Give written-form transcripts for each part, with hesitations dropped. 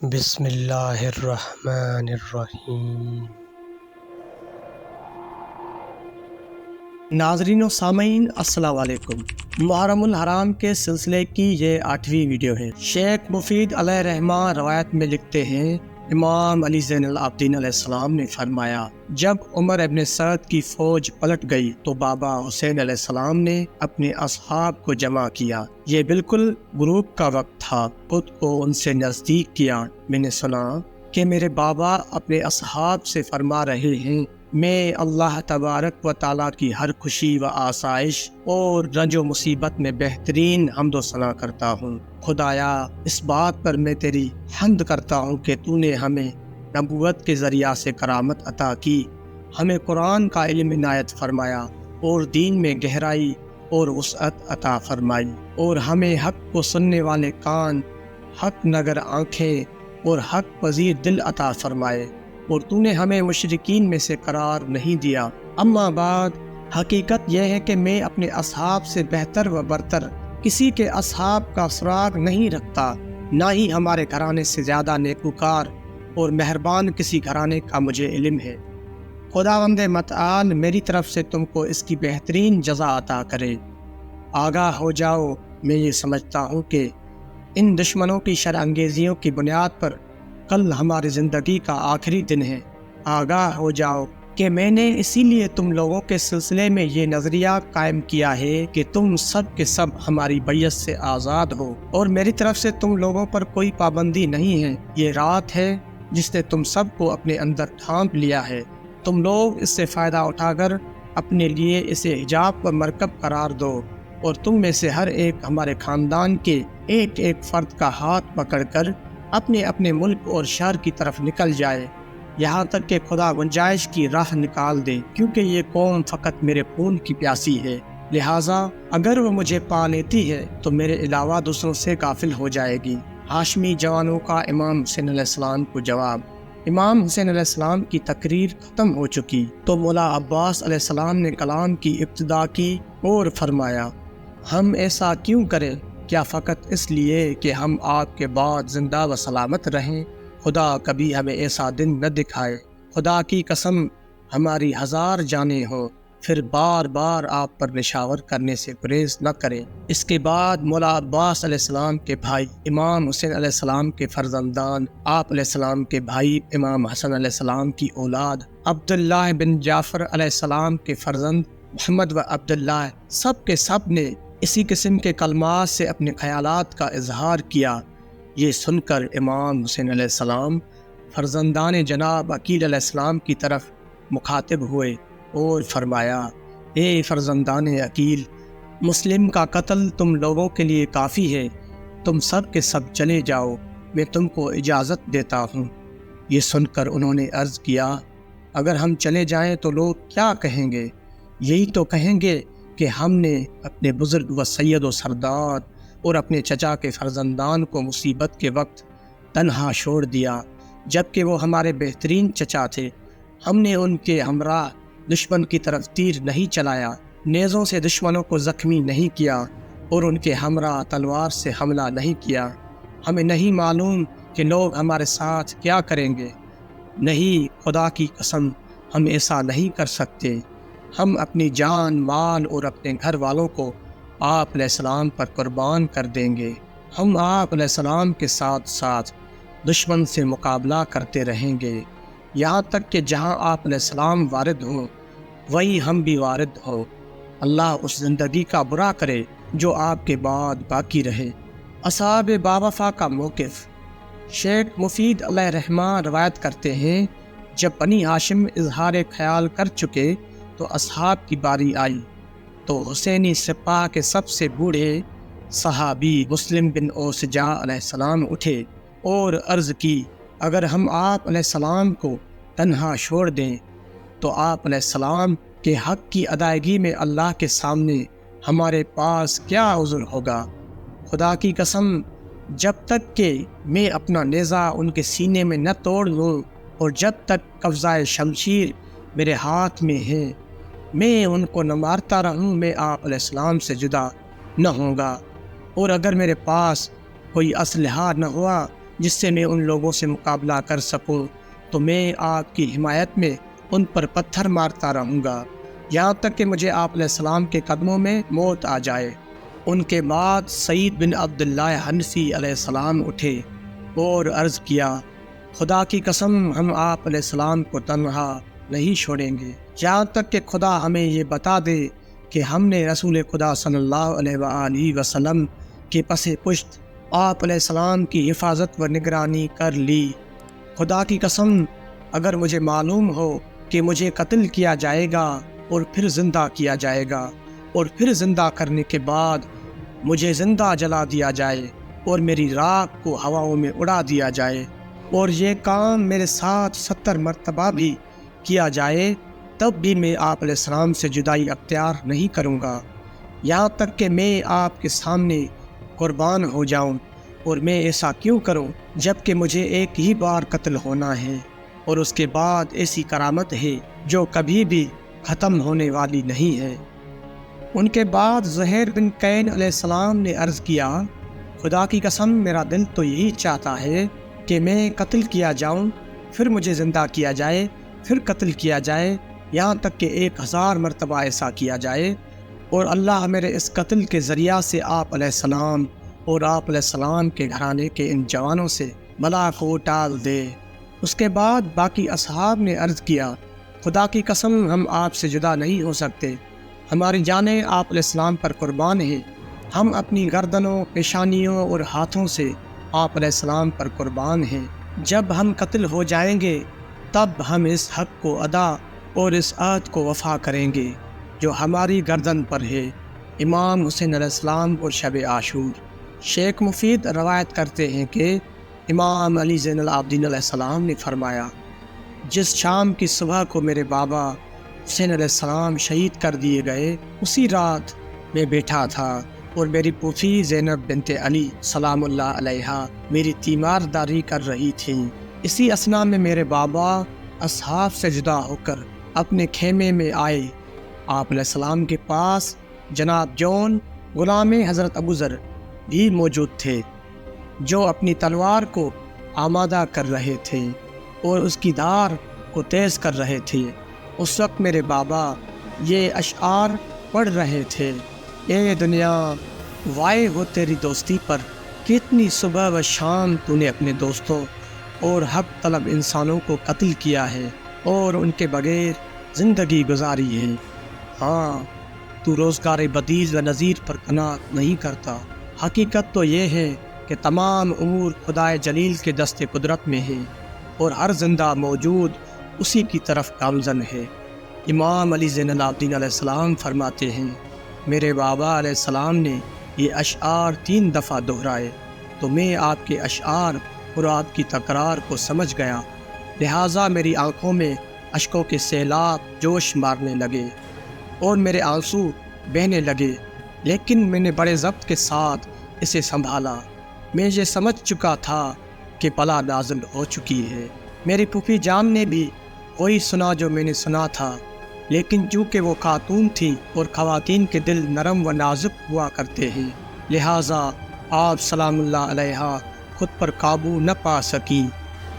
بسم اللہ الرحمن الرحیم۔ ناظرین و سامعین السلام علیکم۔ محرم الحرام کے سلسلے کی یہ 8ویں ویڈیو ہے۔ شیخ مفید علیہ رحمہ روایت میں لکھتے ہیں، امام علی زین العابدین علیہ السلام نے فرمایا، جب عمر ابن سعد کی فوج پلٹ گئی تو بابا حسین علیہ السلام نے اپنے اصحاب کو جمع کیا۔ یہ بالکل غروب کا وقت تھا۔ خود کو ان سے نزدیک کیا۔ میں نے سنا کہ میرے بابا اپنے اصحاب سے فرما رہے ہیں، میں اللہ تبارک و تعالیٰ کی ہر خوشی و آسائش اور رنج و مصیبت میں بہترین حمد و ثنا کرتا ہوں۔ خدایا، اس بات پر میں تیری حمد کرتا ہوں کہ تو نے ہمیں نبوت کے ذریعہ سے کرامت عطا کی، ہمیں قرآن کا علم عنایت فرمایا اور دین میں گہرائی اور وسعت عطا فرمائی، اور ہمیں حق کو سننے والے کان، حق نگر آنکھیں اور حق پذیر دل عطا فرمائے، اور تو نے ہمیں مشرکین میں سے قرار نہیں دیا۔ اما بعد، حقیقت یہ ہے کہ میں اپنے اصحاب سے بہتر و برتر کسی کے اصحاب کا سراغ نہیں رکھتا، نہ ہی ہمارے گھرانے سے زیادہ نیکوکار اور مہربان کسی گھرانے کا مجھے علم ہے۔ خداوند متعال میری طرف سے تم کو اس کی بہترین جزا عطا کرے۔ آگاہ ہو جاؤ، میں یہ سمجھتا ہوں کہ ان دشمنوں کی شر انگیزیوں کی بنیاد پر کل ہماری زندگی کا آخری دن ہے۔ آگاہ ہو جاؤ کہ میں نے اسی لیے تم لوگوں کے سلسلے میں یہ نظریہ قائم کیا ہے کہ تم سب کے سب ہماری بیعت سے آزاد ہو، اور میری طرف سے تم لوگوں پر کوئی پابندی نہیں ہے۔ یہ رات ہے جس نے تم سب کو اپنے اندر ڈھانپ لیا ہے۔ تم لوگ اس سے فائدہ اٹھا کر اپنے لیے اسے حجاب و مرکب قرار دو، اور تم میں سے ہر ایک ہمارے خاندان کے ایک ایک فرد کا ہاتھ پکڑ کر اپنے اپنے ملک اور شہر کی طرف نکل جائے، یہاں تک کہ خدا گنجائش کی راہ نکال دے، کیونکہ یہ قوم فقط میرے خون کی پیاسی ہے، لہٰذا اگر وہ مجھے پا لیتی ہے تو میرے علاوہ دوسروں سے غافل ہو جائے گی۔ ہاشمی جوانوں کا امام حسین علیہ السلام کو جواب۔ امام حسین علیہ السلام کی تقریر ختم ہو چکی تو مولا عباس علیہ السلام نے کلام کی ابتدا کی اور فرمایا، ہم ایسا کیوں کریں؟ کیا فقط اس لیے کہ ہم آپ کے بعد زندہ و سلامت رہیں؟ خدا کبھی ہمیں ایسا دن نہ دکھائے۔ خدا کی قسم، ہماری 1000 جانیں ہوں، پھر بار بار آپ پر نشاور کرنے سے گریز نہ کریں۔ اس کے بعد مولا عباس علیہ السلام کے بھائی امام حسین علیہ السلام کے فرزندان، آپ علیہ السلام کے بھائی امام حسن علیہ السلام کی اولاد، عبداللہ بن جعفر علیہ السلام کے فرزند محمد و عبداللہ، سب کے سب نے اسی قسم کے کلمات سے اپنے خیالات کا اظہار کیا۔ یہ سن کر امام حسین علیہ السلام فرزندان جناب عقیل علیہ السلام کی طرف مخاطب ہوئے اور فرمایا، اے فرزندان عقیل، مسلم کا قتل تم لوگوں کے لیے کافی ہے، تم سب کے سب چلے جاؤ، میں تم کو اجازت دیتا ہوں۔ یہ سن کر انہوں نے عرض کیا، اگر ہم چلے جائیں تو لوگ کیا کہیں گے؟ یہی تو کہیں گے کہ ہم نے اپنے بزرگ و سید و سردار اور اپنے چچا کے فرزندان کو مصیبت کے وقت تنہا چھوڑ دیا، جبکہ وہ ہمارے بہترین چچا تھے۔ ہم نے ان کے ہمراہ دشمن کی طرف تیر نہیں چلایا، نیزوں سے دشمنوں کو زخمی نہیں کیا، اور ان کے ہمراہ تلوار سے حملہ نہیں کیا۔ ہمیں نہیں معلوم کہ لوگ ہمارے ساتھ کیا کریں گے۔ نہیں، خدا کی قسم، ہم ایسا نہیں کر سکتے۔ ہم اپنی جان، مال اور اپنے گھر والوں کو آپ علیہ السلام پر قربان کر دیں گے۔ ہم آپ علیہ السلام کے ساتھ ساتھ دشمن سے مقابلہ کرتے رہیں گے، یہاں تک کہ جہاں آپ علیہ السلام وارد ہوں وہیں ہم بھی وارد ہوں۔ اللہ اس زندگی کا برا کرے جو آپ کے بعد باقی رہے۔ اصحاب باوفا کا موقف۔ شیخ مفید علیہ رحمہ روایت کرتے ہیں، جب بنی ہاشم اظہار خیال کر چکے تو اصحاب کی باری آئی تو حسینی سپاہ کے سب سے بوڑھے صحابی مسلم بن اوسجا علیہ السلام اٹھے اور عرض کی، اگر ہم آپ علیہ السلام کو تنہا چھوڑ دیں تو آپ علیہ السلام کے حق کی ادائیگی میں اللہ کے سامنے ہمارے پاس کیا عذر ہوگا؟ خدا کی قسم، جب تک کہ میں اپنا نیزہ ان کے سینے میں نہ توڑ لوں اور جب تک قبضہ شمشیر میرے ہاتھ میں ہے، میں ان کو نہ مارتا رہوں، میں آپ علیہ السلام سے جدا نہ ہوں گا، اور اگر میرے پاس کوئی اسلحہ نہ ہوا جس سے میں ان لوگوں سے مقابلہ کر سکوں، تو میں آپ کی حمایت میں ان پر پتھر مارتا رہوں گا یہاں تک کہ مجھے آپ علیہ السلام کے قدموں میں موت آ جائے۔ ان کے بعد سعید بن عبداللہ حنفی علیہ السلام اٹھے اور عرض کیا، خدا کی قسم ہم آپ علیہ السلام کو تنہا نہیں چھوڑیں گے یہاں تک کہ خدا ہمیں یہ بتا دے کہ ہم نے رسول خدا صلی اللہ علیہ وآلہ وسلم کے پس پشت آپ علیہ السلام کی حفاظت و نگرانی کر لی۔ خدا کی قسم اگر مجھے معلوم ہو کہ مجھے قتل کیا جائے گا اور پھر زندہ کیا جائے گا اور پھر زندہ کرنے کے بعد مجھے زندہ جلا دیا جائے اور میری راکھ کو ہواؤں میں اڑا دیا جائے اور یہ کام میرے ساتھ 70 مرتبہ بھی کیا جائے، تب بھی میں آپ علیہ السلام سے جدائی اختیار نہیں کروں گا یہاں تک کہ میں آپ کے سامنے قربان ہو جاؤں۔ اور میں ایسا کیوں کروں جب کہ مجھے ایک ہی بار قتل ہونا ہے اور اس کے بعد ایسی کرامت ہے جو کبھی بھی ختم ہونے والی نہیں ہے۔ ان کے بعد زہیر بن کین علیہ السلام نے عرض کیا، خدا کی قسم میرا دل تو یہی چاہتا ہے کہ میں قتل کیا جاؤں، پھر مجھے زندہ کیا جائے، پھر قتل کیا جائے، یہاں تک کہ 1000 مرتبہ ایسا کیا جائے اور اللہ میرے اس قتل کے ذریعہ سے آپ علیہ السلام اور آپ علیہ السلام کے گھرانے کے ان جوانوں سے بلا کو ٹال دے۔ اس کے بعد باقی اصحاب نے عرض کیا، خدا کی قسم ہم آپ سے جدا نہیں ہو سکتے، ہماری جانیں آپ علیہ السلام پر قربان ہیں، ہم اپنی گردنوں، پیشانیوں اور ہاتھوں سے آپ علیہ السلام پر قربان ہیں۔ جب ہم قتل ہو جائیں گے تب ہم اس حق کو ادا اور اس عہد کو وفا کریں گے جو ہماری گردن پر ہے۔ امام حسین علیہ السلام اور شب عاشور۔ شیخ مفید روایت کرتے ہیں کہ امام علی زین العابدین علیہ السلام نے فرمایا، جس شام کی صبح کو میرے بابا حسین علیہ السلام شہید کر دیے گئے، اسی رات میں بیٹھا تھا اور میری پھوپھی زینب بنت علی سلام اللہ علیہا میری تیمارداری کر رہی تھیں۔ اسی اثنا میں میرے بابا اصحاب سے جدا ہو کر اپنے خیمے میں آئے۔ آپ علیہ السلام کے پاس جناب جون غلام حضرت ابو ذر بھی موجود تھے جو اپنی تلوار کو آمادہ کر رہے تھے اور اس کی دھار کو تیز کر رہے تھے۔ اس وقت میرے بابا یہ اشعار پڑھ رہے تھے، اے دنیا وائے ہو تیری دوستی پر، کتنی صبح و شام تو نے اپنے دوستوں اور حق طلب انسانوں کو قتل کیا ہے اور ان کے بغیر زندگی گزاری ہے۔ ہاں تو روزگار بدیل و نظیر پر قناعت نہیں کرتا، حقیقت تو یہ ہے کہ تمام امور خدائے جلیل کے دست قدرت میں ہے اور ہر زندہ موجود اسی کی طرف گامزن ہے۔ امام علی زین العابدین علیہ السلام فرماتے ہیں، میرے بابا علیہ السلام نے یہ اشعار 3 دفعہ دہرائے تو میں آپ کے اشعار اور آپ کی تکرار کو سمجھ گیا، لہٰذا میری آنکھوں میں اشکوں کے سیلاب جوش مارنے لگے اور میرے آنسو بہنے لگے، لیکن میں نے بڑے ضبط کے ساتھ اسے سنبھالا۔ میں یہ سمجھ چکا تھا کہ بلا نازل ہو چکی ہے۔ میری پھوپھی جان نے بھی وہی سنا جو میں نے سنا تھا، لیکن چونکہ وہ خاتون تھی اور خواتین کے دل نرم و نازک ہوا کرتے ہیں، لہٰذا آپ سلام اللہ علیہا خود پر قابو نہ پا سکیں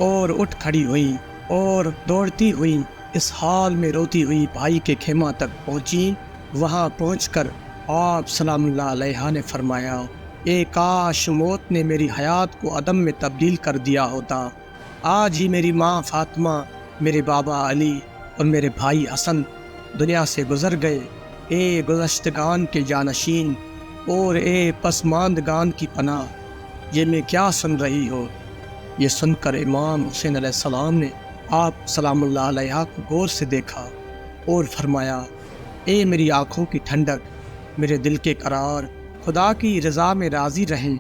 اور اٹھ کھڑی ہوئیں اور دوڑتی ہوئیں اس حال میں روتی ہوئی بھائی کے خیمہ تک پہنچی۔ وہاں پہنچ کر آپ سلام اللہ علیہا نے فرمایا، اے کاش موت نے میری حیات کو عدم میں تبدیل کر دیا ہوتا، آج ہی میری ماں فاطمہ، میرے بابا علی اور میرے بھائی حسن دنیا سے گزر گئے۔ اے گزشتگان کے جانشین اور اے پسماندگان کی پناہ، یہ میں کیا سن رہی ہو؟ یہ سن کر امام حسین علیہ السلام نے آپ سلام اللہ علیہ کو غور سے دیکھا اور فرمایا، اے میری آنکھوں کی ٹھنڈک، میرے دل کے قرار، خدا کی رضا میں راضی رہیں۔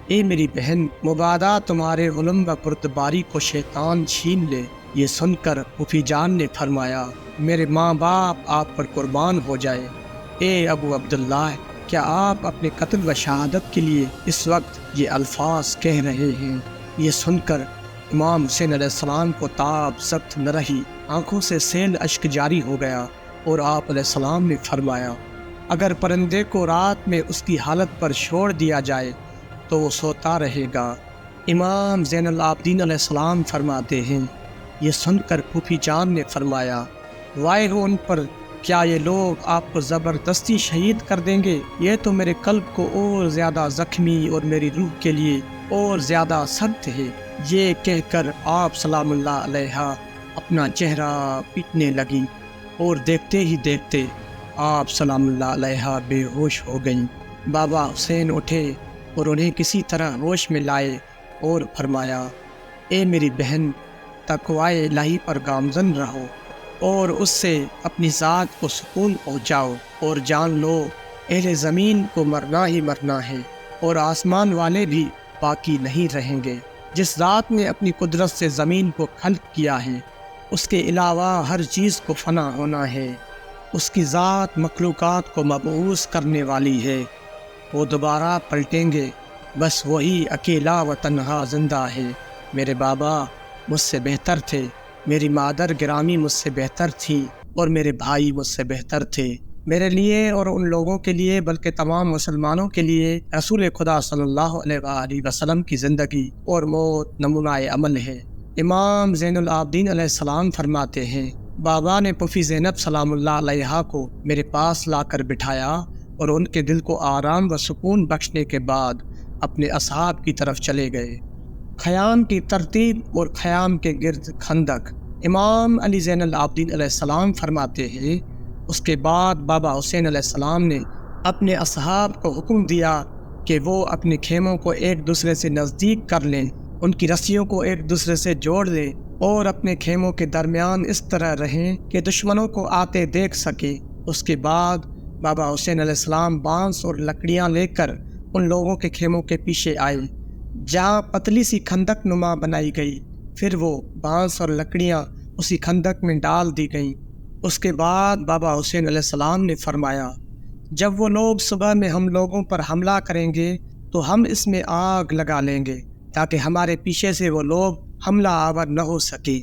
اے میری بہن، مبادا تمہارے علم و پرتباری کو شیطان چھین لے۔ یہ سن کر پھوپھی جان نے فرمایا، میرے ماں باپ آپ پر قربان ہو جائے۔ اے ابو عبداللہ، کیا آپ اپنے قتل و شہادت کے لیے اس وقت یہ الفاظ کہہ رہے ہیں؟ یہ سن کر امام حسین علیہ السلام کو تاب سخت نہ رہی، آنکھوں سے سیل اشک جاری ہو گیا اور آپ علیہ السلام نے فرمایا، اگر پرندے کو رات میں اس کی حالت پر چھوڑ دیا جائے تو وہ سوتا رہے گا، امام زین العابدین علیہ السلام فرماتے ہیں، یہ سن کر پھوپھی جان نے فرمایا، وائے ہو ان پر، کیا یہ لوگ آپ کو زبردستی شہید کر دیں گے؟ یہ تو میرے قلب کو اور زیادہ زخمی اور میری روح کے لیے اور زیادہ سخت ہے۔ یہ کہہ کر آپ سلام اللہ علیہ اپنا چہرہ پیٹنے لگی اور دیکھتے ہی دیکھتے آپ سلام اللہ علیہ بے ہوش ہو گئیں۔ بابا حسین اٹھے اور انہیں کسی طرح ہوش میں لائے اور فرمایا، اے میری بہن، تقوی الہی پر گامزن رہو اور اس سے اپنی ذات کو سکون پہنچاؤ، اور جان لو اہل زمین کو مرنا ہی مرنا ہے اور آسمان والے بھی باقی نہیں رہیں گے۔ جس ذات نے اپنی قدرت سے زمین کو خلق کیا ہے، اس کے علاوہ ہر چیز کو فنا ہونا ہے۔ اس کی ذات مخلوقات کو مبعوث کرنے والی ہے، وہ دوبارہ پلٹیں گے، بس وہی اکیلا و تنہا زندہ ہے۔ میرے بابا مجھ سے بہتر تھے، میری مادر گرامی مجھ سے بہتر تھی، اور میرے بھائی مجھ سے بہتر تھے۔ میرے لیے اور ان لوگوں کے لیے، بلکہ تمام مسلمانوں کے لیے رسول خدا صلی اللہ علیہ وآلہ وسلم کی زندگی اور موت نمونہ عمل ہے۔ امام زین العابدین علیہ السلام فرماتے ہیں، بابا نے پھوپھی زینب سلام اللہ علیہا کو میرے پاس لا کر بٹھایا اور ان کے دل کو آرام و سکون بخشنے کے بعد اپنے اصحاب کی طرف چلے گئے۔ خیام کی ترتیب اور خیام کے گرد خندق۔ امام علی زین العابدین علیہ السلام فرماتے ہیں، اس کے بعد بابا حسین علیہ السلام نے اپنے اصحاب کو حکم دیا کہ وہ اپنے خیموں کو ایک دوسرے سے نزدیک کر لیں، ان کی رسیوں کو ایک دوسرے سے جوڑ لیں اور اپنے خیموں کے درمیان اس طرح رہیں کہ دشمنوں کو آتے دیکھ سکیں۔ اس کے بعد بابا حسین علیہ السلام بانس اور لکڑیاں لے کر ان لوگوں کے خیموں کے پیچھے آئے جہاں پتلی سی خندق نما بنائی گئی، پھر وہ بانس اور لکڑیاں اسی خندق میں ڈال دی گئیں۔ اس کے بعد بابا حسین علیہ السلام نے فرمایا، جب وہ لوگ صبح میں ہم لوگوں پر حملہ کریں گے تو ہم اس میں آگ لگا لیں گے تاکہ ہمارے پیچھے سے وہ لوگ حملہ آور نہ ہو سکے۔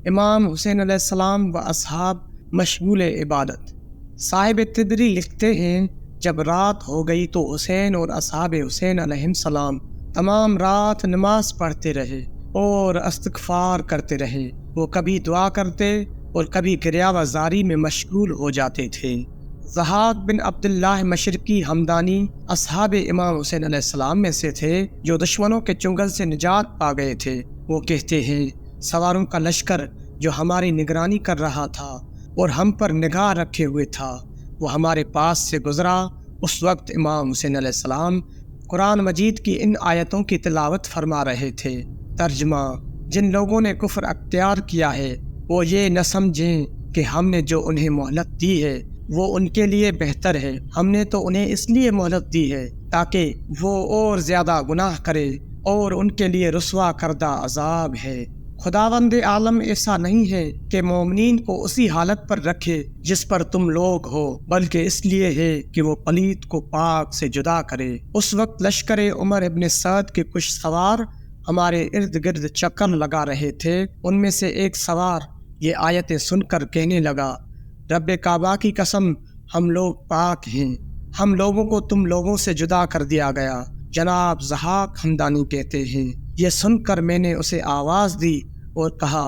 امام حسین علیہ السلام و اصحاب مشغول عبادت۔ صاحب تبری لکھتے ہیں، جب رات ہو گئی تو حسین اور اصحاب حسین علیہ السلام تمام رات نماز پڑھتے رہے اور استغفار کرتے رہے۔ وہ کبھی دعا کرتے اور کبھی گریہ و زاری میں مشغول ہو جاتے تھے۔ ضحاک بن عبداللہ مشرقی ہمدانی اصحاب امام حسین علیہ السلام میں سے تھے جو دشمنوں کے چنگل سے نجات پا گئے تھے۔ وہ کہتے ہیں، سواروں کا لشکر جو ہماری نگرانی کر رہا تھا اور ہم پر نگاہ رکھے ہوئے تھا، وہ ہمارے پاس سے گزرا۔ اس وقت امام حسین علیہ السلام قرآن مجید کی ان آیتوں کی تلاوت فرما رہے تھے۔ ترجمہ: جن لوگوں نے کفر اختیار کیا ہے وہ یہ نہ سمجھیں کہ ہم نے جو انہیں مہلت دی ہے وہ ان کے لیے بہتر ہے، ہم نے تو انہیں اس لیے مہلت دی ہے تاکہ وہ اور زیادہ گناہ کرے، اور ان کے لیے رسوا کردہ عذاب ہے۔ خداوند عالم ایسا نہیں ہے کہ مومنین کو اسی حالت پر رکھے جس پر تم لوگ ہو، بلکہ اس لیے ہے کہ وہ پلیت کو پاک سے جدا کرے۔ اس وقت لشکر عمر ابن سعد کے کچھ سوار ہمارے ارد گرد چکر لگا رہے تھے۔ ان میں سے ایک سوار یہ آیتیں سن کر کہنے لگا، رب کعبہ کی قسم، ہم لوگ پاک ہیں، ہم لوگوں کو تم لوگوں سے جدا کر دیا گیا۔ جناب ضحاک ہمدانی کہتے ہیں، یہ سن کر میں نے اسے آواز دی اور کہا،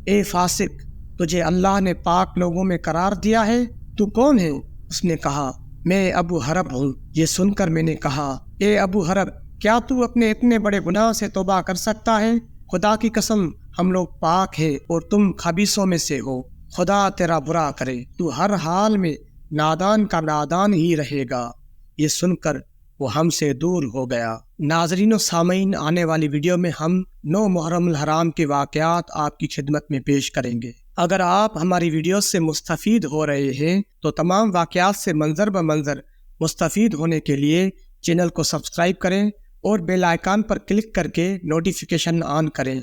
اے فاسق، تجھے اللہ نے پاک لوگوں میں قرار دیا ہے، تو کون ہے؟ اس نے کہا، میں ابو حرب ہوں۔ یہ سن کر میں نے کہا، اے ابو حرب، کیا تو اپنے اتنے بڑے گناہ سے توبہ کر سکتا ہے؟ خدا کی قسم، ہم لوگ پاک ہیں اور تم خبیثوں میں سے ہو، خدا تیرا برا کرے، تو ہر حال میں نادان کا نادان ہی رہے گا۔ یہ سن کر وہ ہم سے دور ہو گیا۔ ناظرین و سامعین، آنے والی ویڈیو میں ہم 9 محرم الحرام کے واقعات آپ کی خدمت میں پیش کریں گے۔ اگر آپ ہماری ویڈیوز سے مستفید ہو رہے ہیں تو تمام واقعات سے منظر بہ منظر مستفید ہونے کے لیے چینل کو سبسکرائب کریں اور بیل آئیکن پر کلک کر کے نوٹیفیکیشن آن کریں